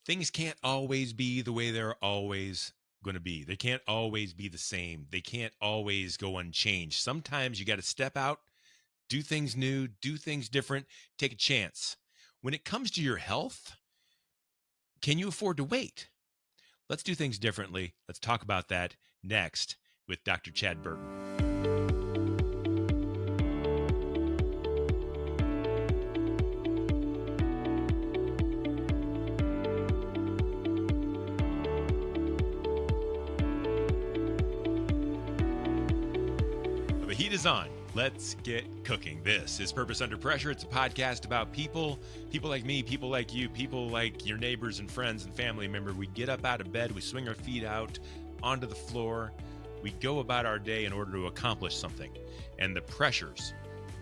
things can't always be the way they're always going to be. They can't always be the same. They can't always go unchanged. Sometimes you got to step out, do things new, do things different, take a chance. When it comes to your health, can you afford to wait? Let's do things differently. Let's talk about that next with Dr. Chad Burton. The heat is on. Let's get cooking. This is Purpose Under Pressure. It's a podcast about people like me, people like you, people like your neighbors and friends and family members. We get up out of bed, we swing our feet out onto the floor, we go about our day in order to accomplish something, and the pressures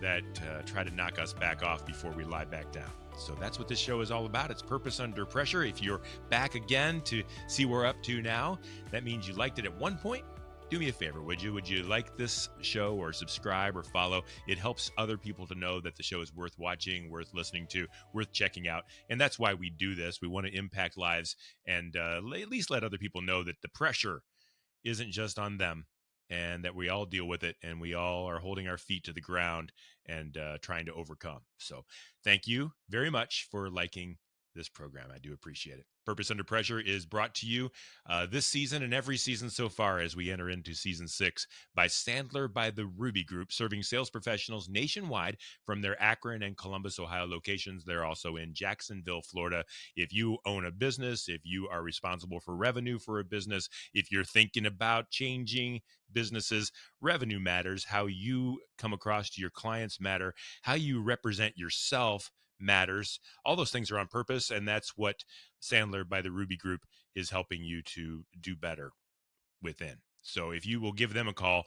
that try to knock us back off before we lie back down. So that's what this show is all about. It's Purpose Under Pressure. If you're back again to see what we're up to now, that means you liked it at one point. Do me a favor, would you? Would you like this show or subscribe or follow? It helps other people to know that the show is worth watching, worth listening to, worth checking out. And that's why we do this. We want to impact lives and at least let other people know that the pressure isn't just on them and that we all deal with it and we all are holding our feet to the ground and trying to overcome. So thank you very much for liking this program. I do appreciate it. Purpose Under Pressure is brought to you this season and every season so far as we enter into season 6 by Sandler by the Ruby Group, serving sales professionals nationwide from their Akron and Columbus, Ohio locations. They're also in Jacksonville, Florida. If you own a business, if you are responsible for revenue for a business, if you're thinking about changing businesses, revenue matters. How you come across to your clients matter. How you represent yourself matters. All those things are on purpose, and that's what Sandler by the Ruby Group is helping you to do better within. So if you will give them a call,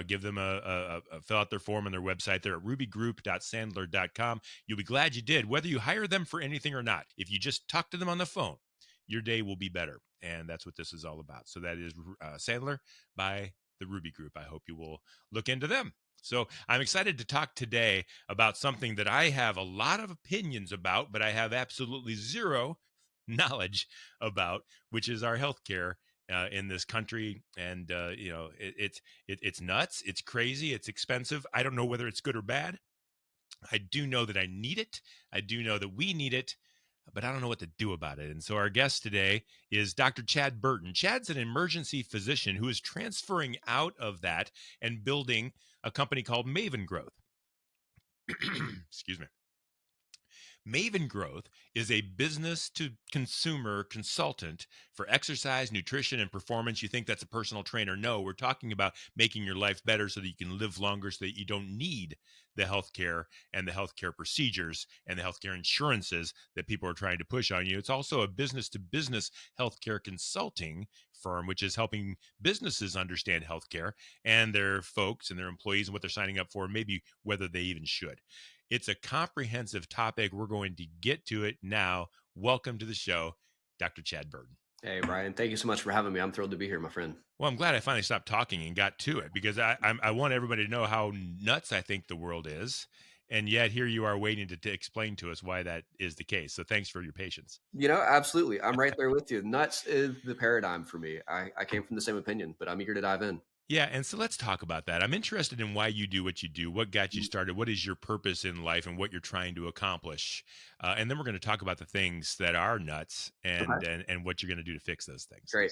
give them a fill out their form on their website. They're at rubygroup.sandler.com. You'll be glad you did, whether you hire them for anything or not. If you just talk to them on the phone, your day will be better. And that's what this is all about. So that is Sandler by the Ruby Group. I hope you will look into them. So I'm excited to talk today about something that I have a lot of opinions about, but I have absolutely zero knowledge about, which is our healthcare in this country. And it's nuts. It's crazy. It's expensive. I don't know whether it's good or bad. I do know that I need it. I do know that we need it, but I don't know what to do about it. And so our guest today is Dr. Chad Burton. Chad's an emergency physician who is transferring out of that and building a company called Mavin Growth. Excuse me. Mavin Growth is a business to consumer consultant for exercise, nutrition, and performance. You think that's a personal trainer? No, we're talking about making your life better so that you can live longer, so that you don't need the healthcare and the healthcare procedures and the healthcare insurances that people are trying to push on you. It's also a business to business healthcare consulting firm, which is helping businesses understand healthcare and their folks and their employees and what they're signing up for, maybe whether they even should. It's a comprehensive topic. We're going to get to it now. Welcome to the show, Dr. Chad Burton. Hey, Brian, thank you so much for having me. I'm thrilled to be here, my friend. Well, I'm glad I finally stopped talking and got to it because I want everybody to know how nuts I think the world is. And yet here you are waiting to explain to us why that is the case. So thanks for your patience. Absolutely. I'm right there with you. Nuts is the paradigm for me. I came from the same opinion, but I'm eager to dive in. Yeah, and so let's talk about that. I'm interested in why you do what you do, what got you started, what is your purpose in life, and what you're trying to accomplish. And then we're going to talk about the things that are nuts and Okay. and what you're going to do to fix those things. Great.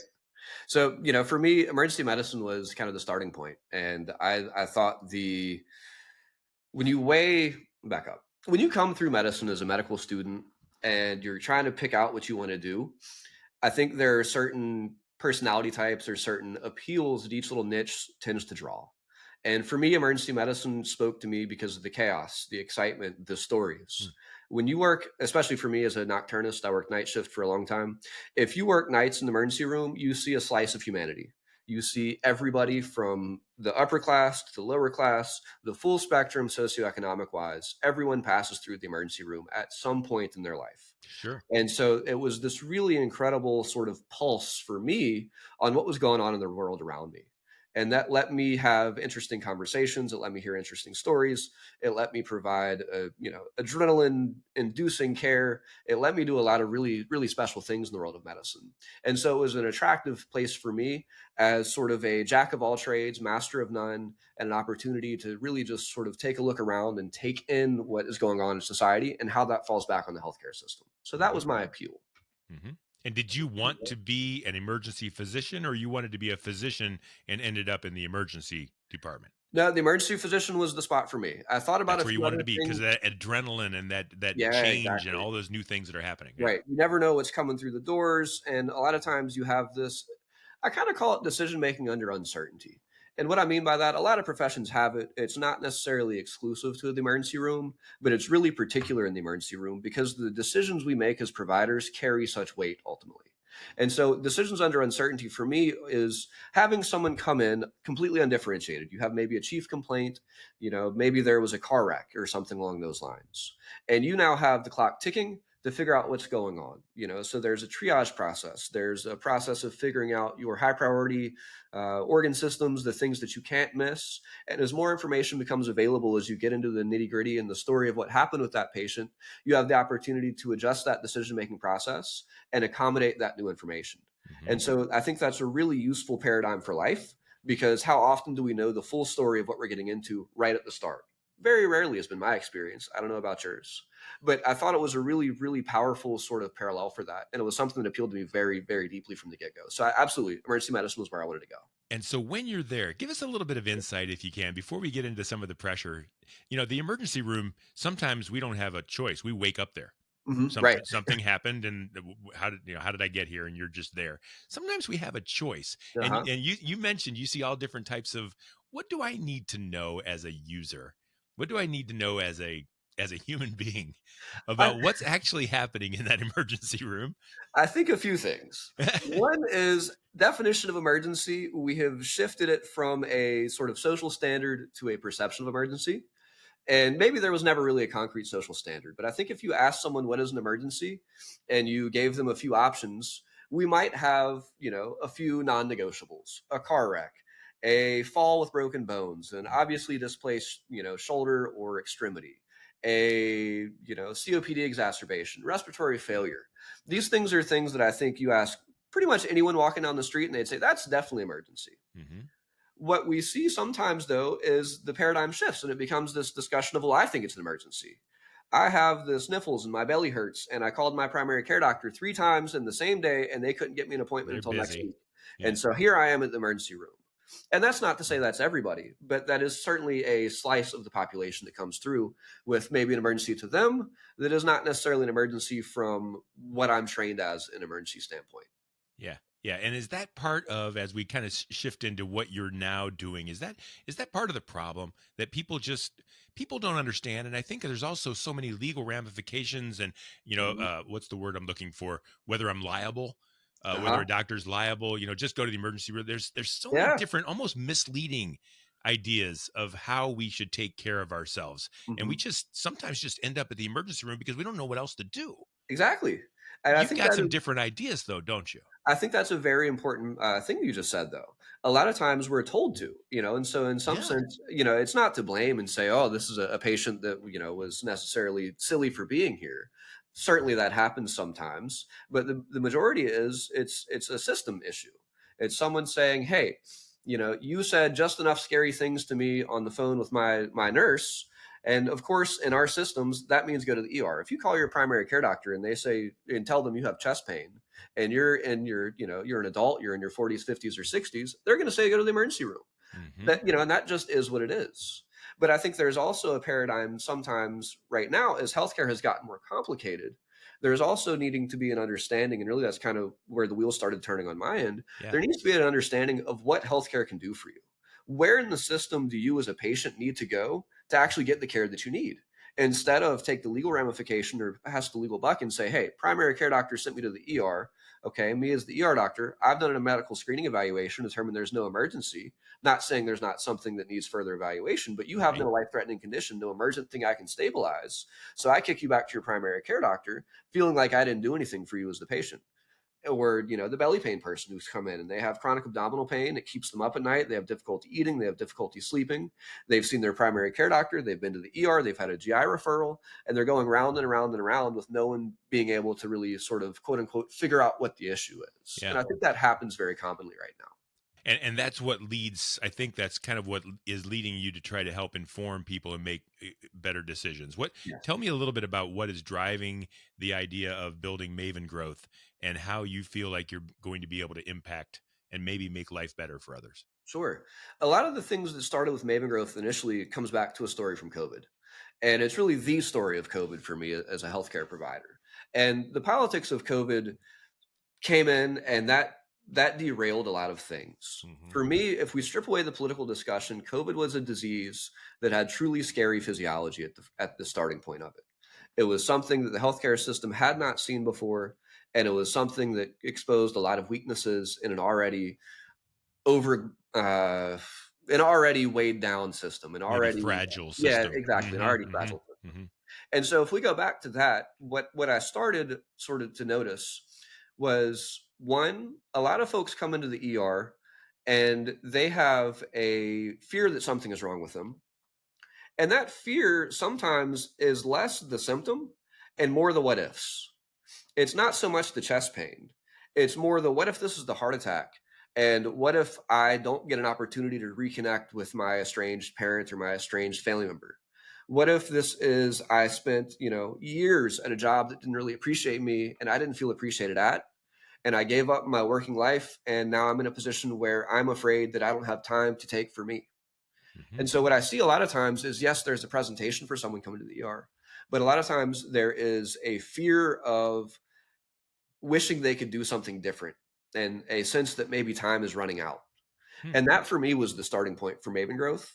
So, for me, emergency medicine was kind of the starting point. And I thought when you back up, when you come through medicine as a medical student and you're trying to pick out what you want to do, I think there are certain personality types or certain appeals that each little niche tends to draw. And for me, emergency medicine spoke to me because of the chaos, the excitement, the stories. When you work, especially for me as a nocturnist, I worked night shift for a long time. If you work nights in the emergency room, you see a slice of humanity. You see everybody from the upper class to the lower class, the full spectrum socioeconomic wise. Everyone passes through the emergency room at some point in their life. Sure. And so it was this really incredible sort of pulse for me on what was going on in the world around me. And that let me have interesting conversations. It let me hear interesting stories. It let me provide, adrenaline inducing care. It let me do a lot of really, really special things in the world of medicine. And so it was an attractive place for me as sort of a jack of all trades, master of none, and an opportunity to really just sort of take a look around and take in what is going on in society and how that falls back on the healthcare system. So that Hmm. was my appeal. Hmm. And did you want to be an emergency physician, or you wanted to be a physician and ended up in the emergency department? No, the emergency physician was the spot for me. I thought about That's a where you few wanted other to be because things. of that adrenaline and that Yeah, change and exactly. all those new things that are happening. Yeah. Right. You never know what's coming through the doors. And a lot of times you have this, I kind of call it decision making under uncertainty. And what I mean by that, a lot of professions have it. It's not necessarily exclusive to the emergency room, but it's really particular in the emergency room because the decisions we make as providers carry such weight ultimately. And so, decisions under uncertainty for me is having someone come in completely undifferentiated. You have maybe a chief complaint, maybe there was a car wreck or something along those lines. And you now have the clock ticking to figure out what's going on. So there's a triage process. There's a process of figuring out your high priority organ systems, the things that you can't miss. And as more information becomes available as you get into the nitty gritty and the story of what happened with that patient, you have the opportunity to adjust that decision making process and accommodate that new information. Hmm. And so I think that's a really useful paradigm for life because how often do we know the full story of what we're getting into right at the start? Very rarely has been my experience. I don't know about yours. But I thought it was a really, really powerful sort of parallel for that. And it was something that appealed to me very, very deeply from the get go. So absolutely, emergency medicine was where I wanted to go. And so when you're there, give us a little bit of insight if you can before we get into some of the pressure. The emergency room, sometimes we don't have a choice. We wake up there. Right. Something happened and how did I get here, and you're just there. Sometimes we have a choice. And Uh-huh. you mentioned you see all different types of, what do I need to know as a user? What do I need to know as a human being I, about what's actually happening in that emergency room? I think a few things. One is definition of emergency. We have shifted it from a sort of social standard to a perception of emergency. And maybe there was never really a concrete social standard, but I think if you ask someone what is an emergency and you gave them a few options, we might have, a few non-negotiables, a car wreck, a fall with broken bones, and obviously displaced, shoulder or extremity, COPD exacerbation, respiratory failure. These things are things that I think you ask pretty much anyone walking down the street and they'd say, that's definitely emergency. Hmm. What we see sometimes, though, is the paradigm shifts and it becomes this discussion of, well, I think it's an emergency. I have the sniffles and my belly hurts, and I called my primary care doctor 3 times in the same day, and they couldn't get me an appointment They're until next busy. week. Yeah. And so here I am at the emergency room. And that's not to say that's everybody, but that is certainly a slice of the population that comes through with maybe an emergency to them that is not necessarily an emergency from what I'm trained as an emergency standpoint. Yeah. Yeah. And is that part of, as we kind of shift into what you're now doing, is that part of the problem that people don't understand? And I think there's also so many legal ramifications and, Mhm. what's the word I'm looking for? Whether I'm liable, whether Uh-huh. a doctor's liable, just go to the emergency room. There's so many Yeah. different, almost misleading ideas of how we should take care of ourselves. And we Mhm. just sometimes just end up at the emergency room because we don't know what else to do. Exactly. And I You've think got that some is different ideas though, don't you? I think that's a very important thing you just said, though. A lot of times we're told to, and so in some Yeah. sense, it's not to blame and say, oh, this is a patient that, was necessarily silly for being here. Certainly that happens sometimes, but the majority is it's a system issue. It's someone saying, hey, you said just enough scary things to me on the phone with my nurse. And of course, in our systems, that means go to the ER. If you call your primary care doctor and they say and tell them you have chest pain, and you're an adult, you're in your 40s, 50s, or 60s, they're going to say go to the emergency room. Mhm. And that just is what it is. But I think there's also a paradigm sometimes right now as healthcare has gotten more complicated. There's also needing to be an understanding, and really that's kind of where the wheels started turning on my end. Yeah. There needs to be an understanding of what healthcare can do for you. Where in the system do you as a patient need to go to actually get the care that you need? Instead of take the legal ramification or pass the legal buck and say, hey, primary care doctor sent me to the ER. Okay, me as the ER doctor, I've done a medical screening evaluation, determined there's no emergency. Not saying there's not something that needs further evaluation, but you have Right. no life threatening condition, no emergent thing I can stabilize. So I kick you back to your primary care doctor, feeling like I didn't do anything for you as the patient. or the belly pain person who's come in and they have chronic abdominal pain. It keeps them up at night. They have difficulty eating. They have difficulty sleeping. They've seen their primary care doctor. They've been to the ER. They've had a GI referral, and they're going round and around and around with no one being able to really sort of quote unquote figure out what the issue is. Yeah. And I think that happens very commonly right now. And that's what leads, I think that's kind of what is leading you to try to help inform people and make better decisions. Yes. Tell me a little bit about what is driving the idea of building Maven Growth and how you feel like you're going to be able to impact and maybe make life better for others. Sure. A lot of the things that started with Maven Growth initially comes back to a story from COVID. And it's really the story of COVID for me as a healthcare provider. And the politics of COVID came in, and that derailed a lot of things. Mm-hmm. For me, if we strip away the political discussion, COVID was a disease that had truly scary physiology at the starting point of it. It was something that the healthcare system had not seen before, and it was something that exposed a lot of weaknesses in over an already weighed down system, an Maybe already fragile yeah, system. exactly, an already Mm-hmm. fragile Mm-hmm. system. Mm-hmm. And so if we go back to that, what I started sort of to notice was, one, a lot of folks come into the ER and they have a fear that something is wrong with them. And that fear sometimes is less the symptom and more the what ifs. It's not so much the chest pain. It's more the what if this is the heart attack? And what if I don't get an opportunity to reconnect with my estranged parent or my estranged family member? What if this is I spent, years at a job that didn't really appreciate me and I didn't feel appreciated at, and I gave up my working life and now I'm in a position where I'm afraid that I don't have time to take for me. Mm-hmm. And so what I see a lot of times is, yes, there's a presentation for someone coming to the ER, but a lot of times there is a fear of wishing they could do something different and a sense that maybe time is running out. Hmm. And that for me was the starting point for Maven Growth.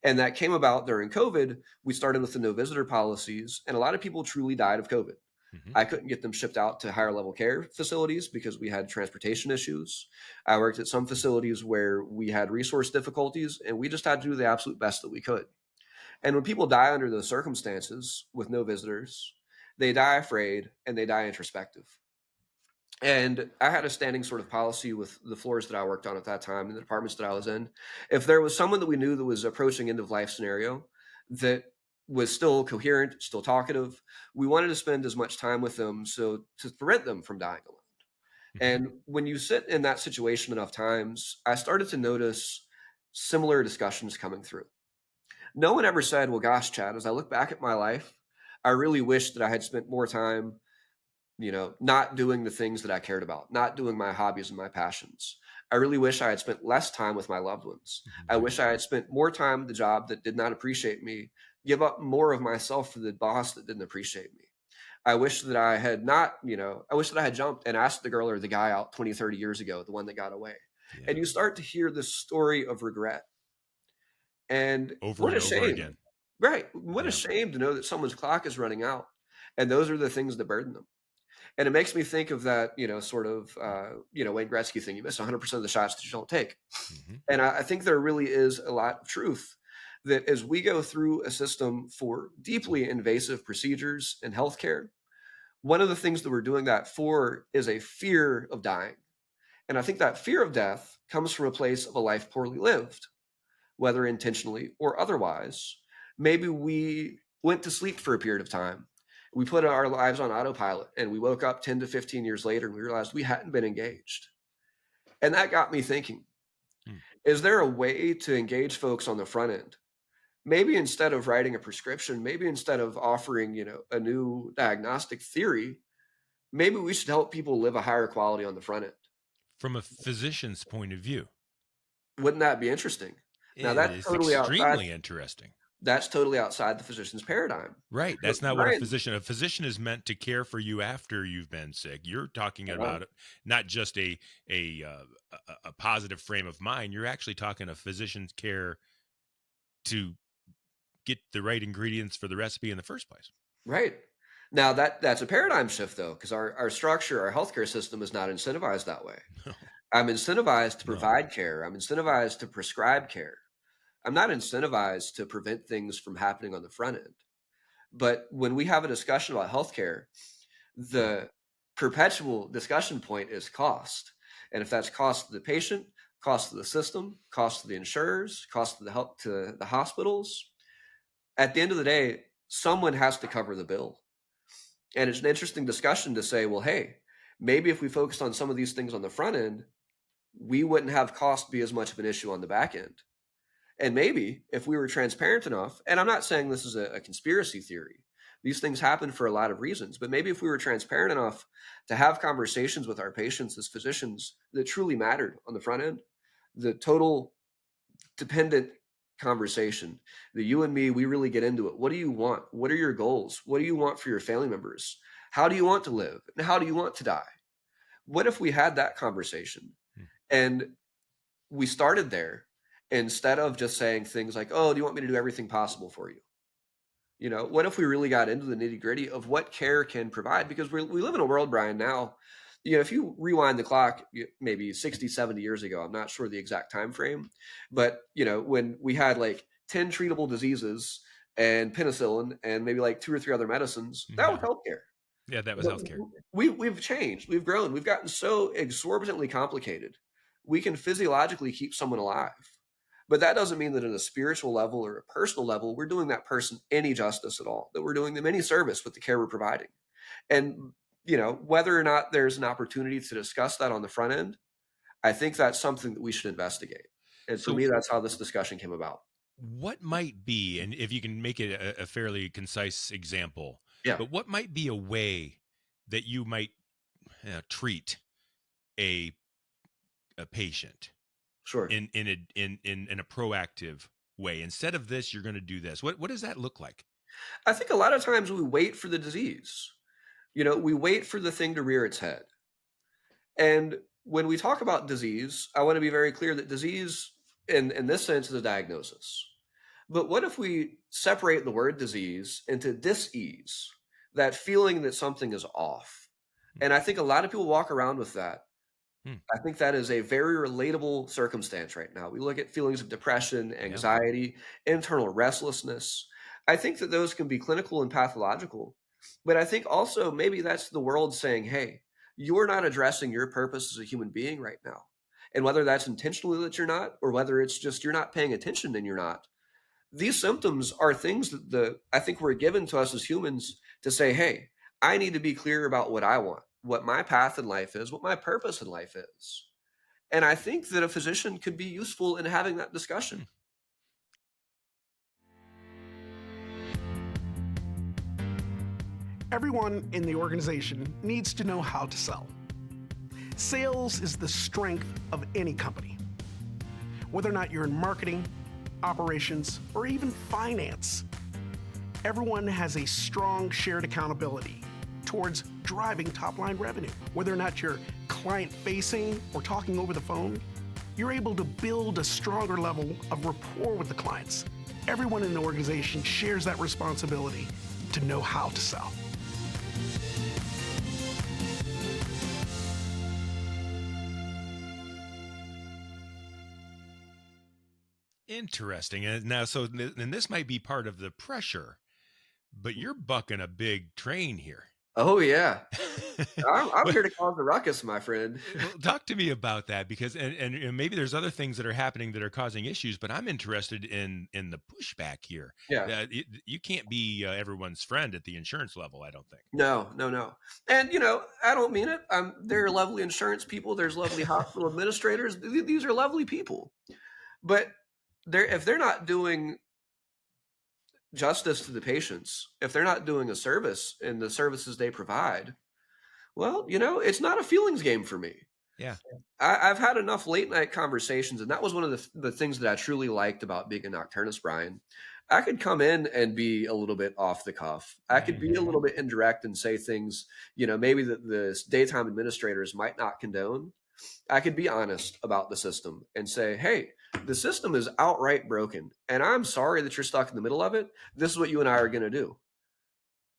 And that came about during COVID. We started with the no visitor policies, and a lot of people truly died of COVID. Mm-hmm. I couldn't get them shipped out to higher level care facilities because we had transportation issues. I worked at some facilities where we had resource difficulties, and we just had to do the absolute best that we could. And when people die under those circumstances with no visitors, they die afraid and they die introspective. And I had a standing sort of policy with the floors that I worked on at that time and the departments that I was in. If there was someone that we knew that was approaching end of life scenario that was still coherent, still talkative, we wanted to spend as much time with them so to prevent them from dying alone. Mm-hmm. And when you sit in that situation enough times, I started to notice similar discussions coming through. No one ever said, well, gosh, Chad, as I look back at my life, I really wish that I had spent more time not doing the things that I cared about, not doing my hobbies and my passions. I really wish I had spent less time with my loved ones. I Right. wish I had spent more time at the job that did not appreciate me, give up more of myself for the boss that didn't appreciate me. I wish that I had not, I wish that I had jumped and asked the girl or the guy out 20, 30 years ago, the one that got away. Yeah. And you start to hear this story of regret. And Over what and a over shame, again. right? What a Yeah. shame to know that someone's clock is running out. And those are the things that burden them. And it makes me think of that, sort of, Wayne Gretzky thing. You miss 100% of the shots that you don't take. Mm-hmm. And I think there really is a lot of truth that as we go through a system for deeply invasive procedures in healthcare, one of the things that we're doing that for is a fear of dying. And I think that fear of death comes from a place of a life poorly lived, whether intentionally or otherwise. Maybe we went to sleep for a period of time. We put our lives on autopilot and we woke up 10 to 15 years later and we realized we hadn't been engaged. And that got me thinking, Mm. is there a way to engage folks on the front end? Maybe instead of writing a prescription, maybe instead of offering, a new diagnostic theory, maybe we should help people live a higher quality on the front end. From a physician's point of view, Wouldn't that be interesting? Now it is extremely interesting. that's totally outside the physician's paradigm. Right. But That's not what Brian, a physician is meant to care for you after you've been sick. You're talking uh, about not just a positive frame of mind. You're actually talking a physician's care to get the right ingredients for the recipe in the first place. right. Now that's a paradigm shift though, because our structure, our healthcare system is not incentivized that way. No, I'm incentivized to no. provide care. I'm incentivized to prescribe care. I'm not incentivized to prevent things from happening on the front end. But when we have a discussion about healthcare, the perpetual discussion point is cost. And if that's cost to the patient, cost to the system, cost to the insurers, cost to the help to the hospitals, at the end of the day, someone has to cover the bill. And it's an interesting discussion to say, well, hey, maybe if we focused on some of these things on the front end, we wouldn't have cost be as much of an issue on the back end. And maybe if we were transparent enough, and I'm not saying this is a conspiracy theory, these things happen for a lot of reasons, but maybe if we were transparent enough to have conversations with our patients as physicians that truly mattered on the front end, the total dependent conversation, that you and me, we really get into it. What do you want? What are your goals? What do you want for your family members? How do you want to live? And how do you want to die? What if we had that conversation Hmm. and we started there instead of just saying things like, oh, do you want me to do everything possible for you? What if we really got into the nitty gritty of what care can provide? Because we live in a world, Brian, now, if you rewind the clock, maybe 60, 70 years ago, I'm not sure the exact time frame, but, when we had like 10 treatable diseases and penicillin and maybe like two or three other medicines, that was Yeah. healthcare. Yeah, that was But healthcare. we've changed, we've grown, we've gotten so exorbitantly complicated. We can physiologically keep someone alive, but that doesn't mean that at a spiritual level or a personal level, we're doing that person any justice at all, that we're doing them any service with the care we're providing. And, whether or not there's an opportunity to discuss that on the front end, I think that's something that we should investigate. And for So me, that's how this discussion came about. what might be, and if you can make it a fairly concise example, Yeah, but what might be a way that you might treat a a patient sure. in a proactive way? Instead of this, you're going to do this. What does that look like? I think a lot of times we wait for the disease. We wait for the thing to rear its head. And when we talk about disease, I want to be very clear that disease, in this sense, is a diagnosis. But what if we separate the word disease into dis-ease, that feeling that something is off? And I think a lot of people walk around with that. Hmm. I think that is a very relatable circumstance right now. We look at feelings of depression, Yeah. anxiety, internal restlessness. I think that those can be clinical and pathological. But I think also maybe that's the world saying, hey, you're not addressing your purpose as a human being right now. And whether that's intentionally that you're not, or whether it's just you're not paying attention and you're not, these symptoms are things that I think were given to us as humans to say, hey, I need to be clear about what I want, what my path in life is, what my purpose in life is. And I think that a physician could be useful in having that discussion. Hmm. Everyone in the organization needs to know how to sell. Sales is the strength of any company. Whether or not you're in marketing, operations, or even finance, everyone has a strong shared accountability towards driving top-line revenue. Whether or not you're client-facing or talking over the phone, you're able to build a stronger level of rapport with the clients. Everyone in the organization shares that responsibility to know how to sell. Interesting. And now, and this might be part of the pressure, but you're bucking a big train here. Oh, yeah. I'm here to cause the ruckus, my friend. Well, talk to me about that, because and maybe there's other things that are happening that are causing issues, but I'm interested in the pushback here. Yeah. You can't be everyone's friend at the insurance level, I don't think. No, no, no. And, I don't mean it. There are lovely insurance people. There's lovely hospital administrators. These are lovely people. But if they're not doing justice to the patients, if they're not doing a service in the services they provide, well, it's not a feelings game for me. Yeah. I've had enough late night conversations, and that was one of the things that I truly liked about being a nocturnist, Brian. I could come in and be a little bit off the cuff. I could be a little bit indirect and say things, maybe that the daytime administrators might not condone. I could be honest about the system and say, hey, the system is outright broken, and I'm sorry that you're stuck in the middle of it. This is what you and I are going to do.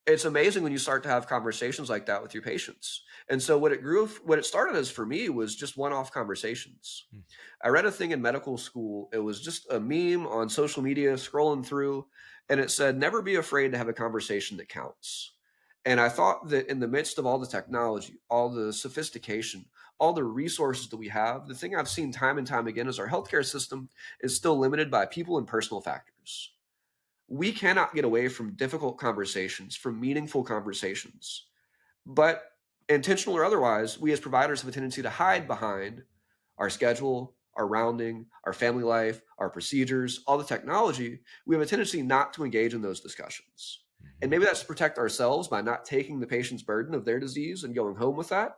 It's amazing when you start to have conversations like that with your patients. And so what it started as for me was just one-off conversations. Hmm. I read a thing in medical school. It was just a meme on social media scrolling through, and it said, never be afraid to have a conversation that counts. And I thought that in the midst of all the technology, all the sophistication, all the resources that we have, the thing I've seen time and time again is our healthcare system is still limited by people and personal factors. We cannot get away from difficult conversations, from meaningful conversations. But intentional or otherwise, we as providers have a tendency to hide behind our schedule, our rounding, our family life, our procedures, all the technology. We have a tendency not to engage in those discussions. And maybe that's to protect ourselves by not taking the patient's burden of their disease and going home with that.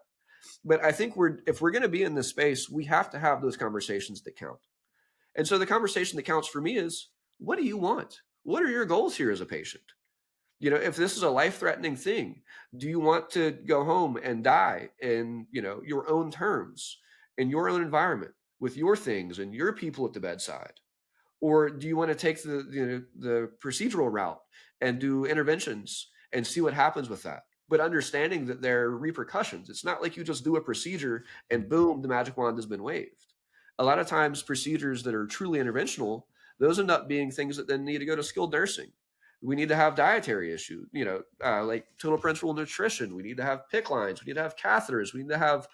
But I think if we're going to be in this space, we have to have those conversations that count. And so the conversation that counts for me is, what do you want? What are your goals here as a patient? If this is a life-threatening thing, do you want to go home and die in, your own terms, in your own environment, with your things and your people at the bedside? Or do you want to take the procedural route and do interventions and see what happens with that? But understanding that there are repercussions. It's not like you just do a procedure and boom, the magic wand has been waved. A lot of times procedures that are truly interventional, those end up being things that then need to go to skilled nursing. We need to have dietary issues, like total parenteral nutrition. We need to have PICC lines. We need to have catheters. We need to have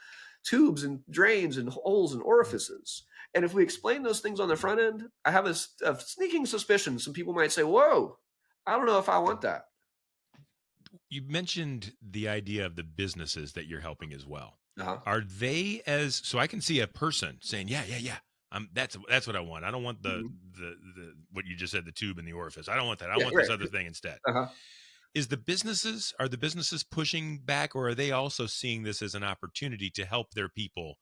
tubes and drains and holes and orifices. And if we explain those things on the front end, I have a sneaking suspicion some people might say, whoa, I don't know if I want that. You mentioned the idea of the businesses that you're helping as well. Uh-huh. Are they so I can see a person saying, yeah. That's what I want. I don't want the what you just said, the tube and the orifice. I don't want that. I want this other thing instead. Uh-huh. Are the businesses pushing back, or are they also seeing this as an opportunity to help their people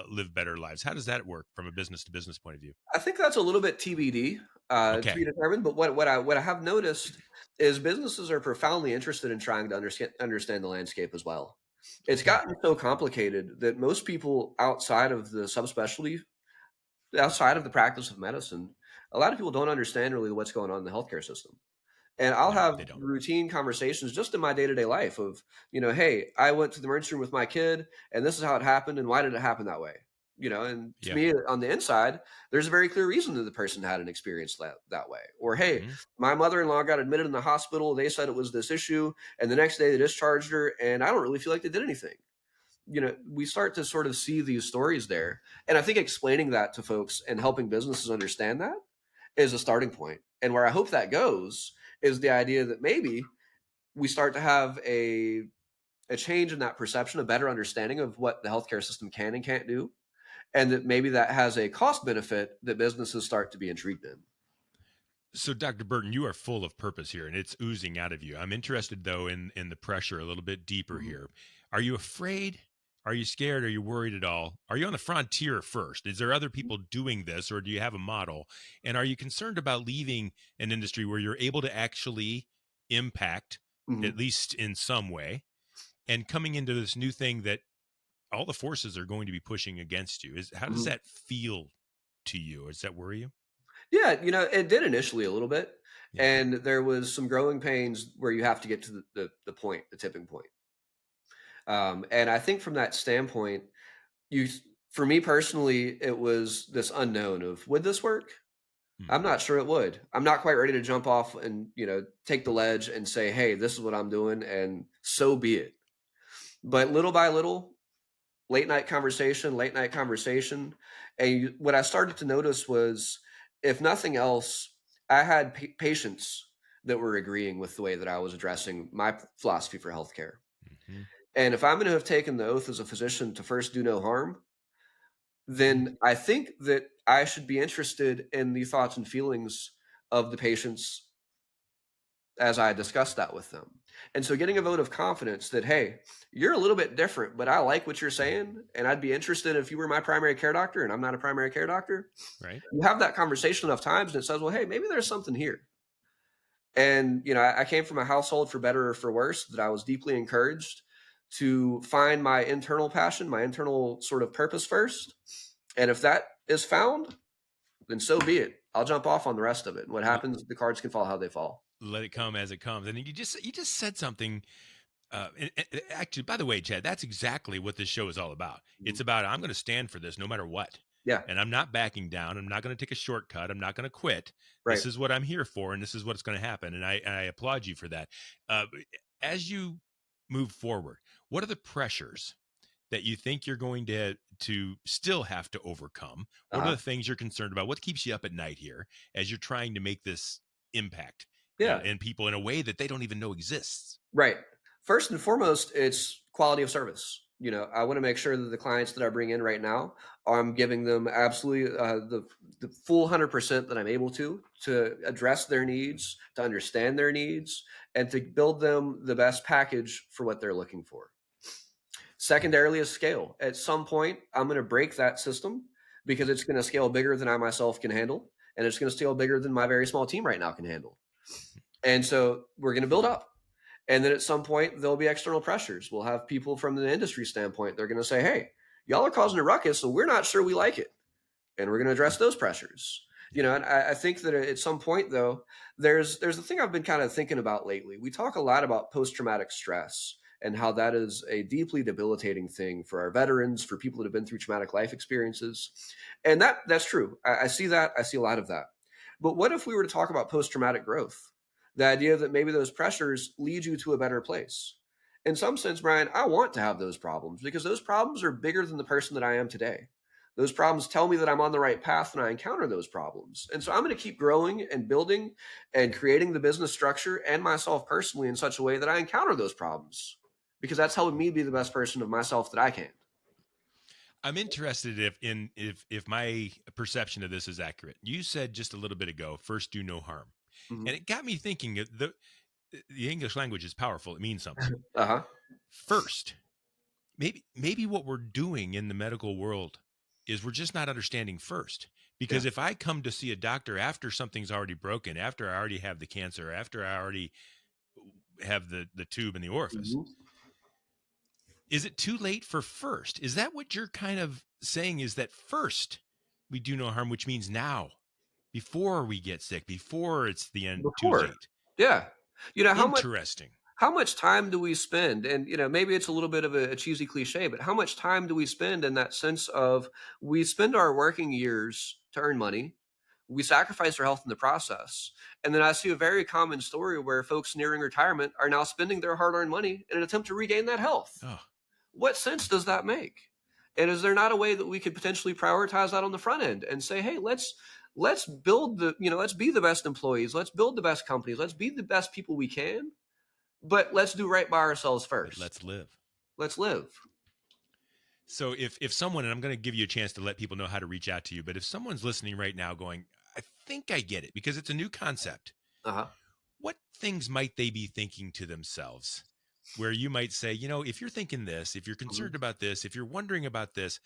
live better lives? How does that work from a business to business point of view? I think that's a little bit TBD to be determined. But what I have noticed is businesses are profoundly interested in trying to understand the landscape as well. It's gotten so complicated that most people outside of the subspecialty, outside of the practice of medicine, a lot of people don't understand really what's going on in the healthcare system. And I'll have routine conversations just in my day-to-day life of, hey, I went to the emergency room with my kid and this is how it happened. And why did it happen that way? And to me on the inside, there's a very clear reason that the person had an experience that way. Or, hey, my mother-in-law got admitted in the hospital. They said it was this issue. And the next day they discharged her. And I don't really feel like they did anything. We start to sort of see these stories there. And I think explaining that to folks and helping businesses understand that is a starting point. And where I hope that goes is the idea that maybe we start to have a change in that perception, a better understanding of what the healthcare system can and can't do. And that maybe that has a cost benefit that businesses start to be intrigued in. So, Dr. Burton, you are full of purpose here, and it's oozing out of you. I'm interested, though, in the pressure a little bit deeper here. Are you afraid? Are you scared? Are you worried at all? Are you on the frontier first? Is there other people doing this, or do you have a model? And are you concerned about leaving an industry where you're able to actually impact, at least in some way, and coming into this new thing that all the forces are going to be pushing against you? How does that feel to you? Does that worry you? Yeah, it did initially a little bit. Yeah. And there was some growing pains where you have to get to the point, the tipping point. And I think from that standpoint, for me personally, it was this unknown of, would this work? I'm not sure it would. I'm not quite ready to jump off and, take the ledge and say, hey, this is what I'm doing, and so be it. But little by little, late night conversation. And what I started to notice was, if nothing else, I had patients that were agreeing with the way that I was addressing my philosophy for healthcare. And if I'm going to have taken the oath as a physician to first do no harm, then I think that I should be interested in the thoughts and feelings of the patients as I discuss that with them. And so getting a vote of confidence that, hey, you're a little bit different, but I like what you're saying. And I'd be interested if you were my primary care doctor and I'm not a primary care doctor. Right. You have that conversation enough times and it says, well, hey, maybe there's something here. And, I came from a household, for better or for worse, that I was deeply encouraged to find my internal passion, my internal sort of purpose first. And if that is found, then so be it. I'll jump off on the rest of it. What happens, the cards can fall how they fall. Let it come as it comes. And you just said something. Actually, by the way, Chad, that's exactly what this show is all about. It's about, I'm going to stand for this no matter what. Yeah. And I'm not backing down. I'm not going to take a shortcut. I'm not going to quit. Right. This is what I'm here for, and this is what's going to happen. And I applaud you for that. As you move forward, what are the pressures that you think you're going to still have to overcome? What are the things you're concerned about? What keeps you up at night here as you're trying to make this impact in people in a way that they don't even know exists? Right. First and foremost, it's quality of service. I want to make sure that the clients that I bring in right now, I'm giving them absolutely the full 100% that I'm able to address their needs, to understand their needs, and to build them the best package for what they're looking for. Secondarily is scale. At some point, I'm going to break that system because it's going to scale bigger than I myself can handle, and it's going to scale bigger than my very small team right now can handle. And so we're going to build up. And then at some point, there'll be external pressures. We'll have people from the industry standpoint. They're going to say, hey, y'all are causing a ruckus, so we're not sure we like it. And we're going to address those pressures. And I think that at some point, though, there's the thing I've been kind of thinking about lately. We talk a lot about post-traumatic stress and how that is a deeply debilitating thing for our veterans, for people that have been through traumatic life experiences. And that's true. I see that. I see a lot of that. But what if we were to talk about post-traumatic growth? The idea that maybe those pressures lead you to a better place. In some sense, Brian, I want to have those problems because those problems are bigger than the person that I am today. Those problems tell me that I'm on the right path when I encounter those problems. And so I'm going to keep growing and building and creating the business structure and myself personally in such a way that I encounter those problems, because that's helping me be the best person of myself that I can. I'm interested if my perception of this is accurate. You said just a little bit ago, first do no harm. Mm-hmm. And it got me thinking, the English language is powerful. It means something. First, maybe what we're doing in the medical world is we're just not understanding first. Because if I come to see a doctor after something's already broken, after I already have the cancer, after I already have the tube in the orifice, is it too late for first? Is that what you're kind of saying, is that first we do no harm, which means now? Before we get sick, before it's the end too late. Yeah. Interesting. How much time do we spend? And, maybe it's a little bit of a cheesy cliche, but how much time do we spend in that sense of we spend our working years to earn money. We sacrifice our health in the process. And then I see a very common story where folks nearing retirement are now spending their hard-earned money in an attempt to regain that health. Oh. What sense does that make? And is there not a way that we could potentially prioritize that on the front end and say, hey, let's build let's be the best employees. Let's build the best companies. Let's be the best people we can, but let's do right by ourselves first. Let's live. Let's live. So if someone, and I'm going to give you a chance to let people know how to reach out to you, but if someone's listening right now going, I think I get it because it's a new concept. What things might they be thinking to themselves where you might say, if you're thinking this, if you're concerned about this, if you're wondering about this,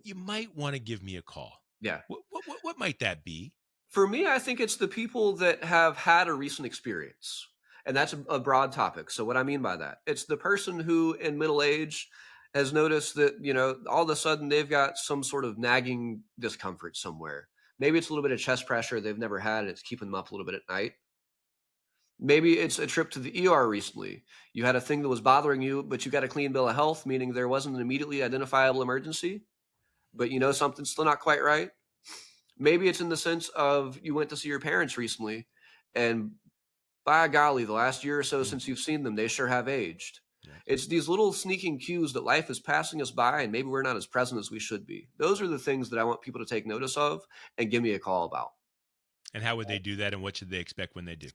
you might want to give me a call. Yeah. What might that be? For me, I think it's the people that have had a recent experience. And that's a broad topic. So what I mean by that, it's the person who in middle age has noticed that, all of a sudden they've got some sort of nagging discomfort somewhere. Maybe it's a little bit of chest pressure they've never had and it's keeping them up a little bit at night. Maybe it's a trip to the ER recently. You had a thing that was bothering you, but you got a clean bill of health, meaning there wasn't an immediately identifiable emergency, but something's still not quite right. Maybe it's in the sense of you went to see your parents recently, and by golly, the last year or so since you've seen them, they sure have aged. Yeah. It's these little sneaking cues that life is passing us by, and maybe we're not as present as we should be. Those are the things that I want people to take notice of and give me a call about. And how would they do that, and what should they expect when they do?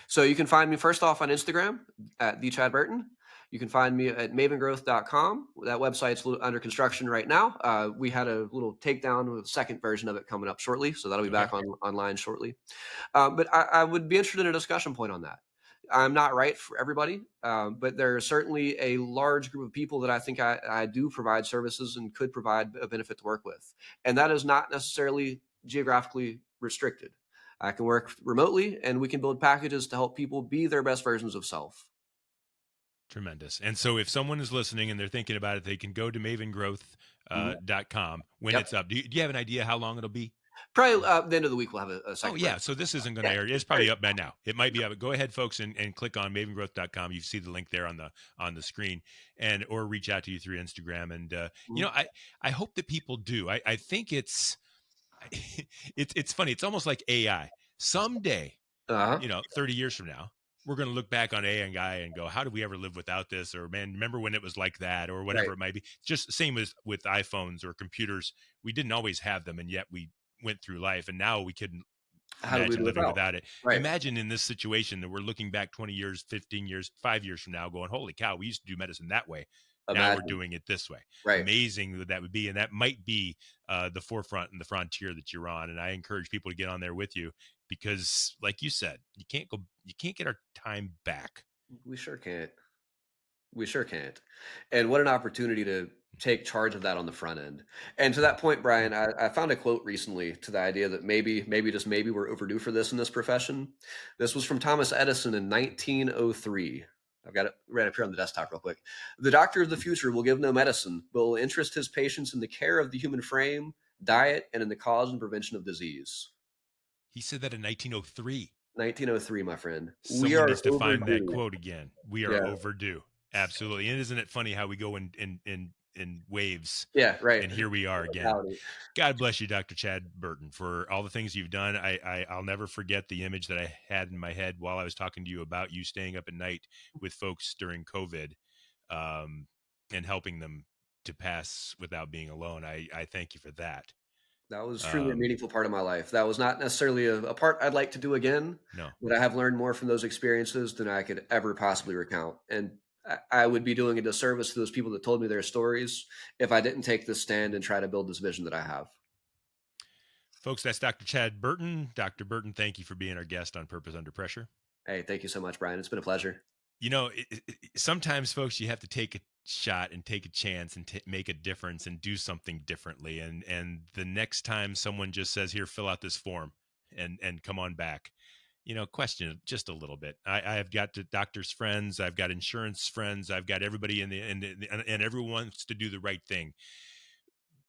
So you can find me first off on Instagram at @TheChadBurton. You can find me at mavingrowth.com. That website's under construction right now. We had a little takedown with a second version of it coming up shortly, so that'll be back online shortly. But I would be interested in a discussion point on that. I'm not right for everybody, but there is certainly a large group of people that I think I do provide services and could provide a benefit to work with. And that is not necessarily geographically restricted. I can work remotely, and we can build packages to help people be their best versions of self. Tremendous. And so if someone is listening and they're thinking about it, they can go to mavingrowth.com when it's up. Do you have an idea how long it'll be? Probably the end of the week we'll have a second. Oh, yeah. So this isn't going to air. It's probably up by now. It might be up. Go ahead, folks, and click on mavingrowth.com. You see the link there on the screen, or reach out to you through Instagram. And, I hope that people do. I think it's funny. It's almost like AI. Someday, 30 years from now, we're going to look back on AI and go, how did we ever live without this? Or, man, remember when it was like that, or whatever Right. it might be. Just same as with iPhones or computers. We didn't always have them, and yet we went through life, and now we couldn't How do we imagine do living without? without it. Right. Imagine in this situation that we're looking back 20 years, 15 years, 5 years from now going, holy cow, we used to do medicine that way. Now we're Imagine. doing it this way. Right. Amazing that would be. And that might be the forefront and the frontier that you're on. And I encourage people to get on there with you because, like you said, you can't get our time back. We sure can't. We sure can't. And what an opportunity to take charge of that on the front end. And to that point, Brian, I found a quote recently to the idea that maybe just maybe we're overdue for this in this profession. This was from Thomas Edison in 1903. I've got it right up here on the desktop real quick. The doctor of the future will give no medicine, but will interest his patients in the care of the human frame, diet, and in the cause and prevention of disease. He said that in 1903. 1903, my friend. We Someone are needs to find that overdue. quote again. We are Yeah. overdue. Absolutely. And isn't it funny how we go in waves? Yeah, right. And here we are again. God bless you, Dr. Chad Burton, for all the things you've done. I'll never forget the image that I had in my head while I was talking to you about you staying up at night with folks during COVID, and helping them to pass without being alone. I thank you for that. That was truly a meaningful part of my life. That was not necessarily a part I'd like to do again, No. but I have learned more from those experiences than I could ever possibly recount. And I would be doing a disservice to those people that told me their stories if I didn't take this stand and try to build this vision that I have. Folks, that's Dr. Chad Burton. Dr. Burton, thank you for being our guest on Purpose Under Pressure. Hey, thank you so much, Brian. It's been a pleasure. You know, sometimes, folks, you have to take a shot and take a chance and make a difference and do something differently. And the next time someone just says, here, fill out this form and come on back, question it just a little bit. I've got the doctor's friends. I've got insurance friends. I've got everybody and everyone wants to do the right thing.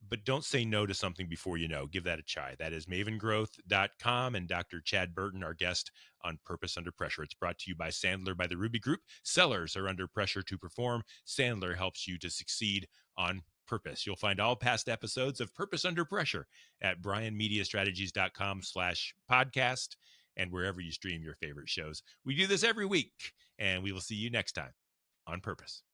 But don't say no to something before you know. Give that a try. That is mavingrowth.com and Dr. Chad Burton, our guest on Purpose Under Pressure. It's brought to you by Sandler by the Ruby Group. Sellers are under pressure to perform. Sandler helps you to succeed on purpose. You'll find all past episodes of Purpose Under Pressure at brianmediastrategies.com/podcast and wherever you stream your favorite shows. We do this every week, and we will see you next time on Purpose.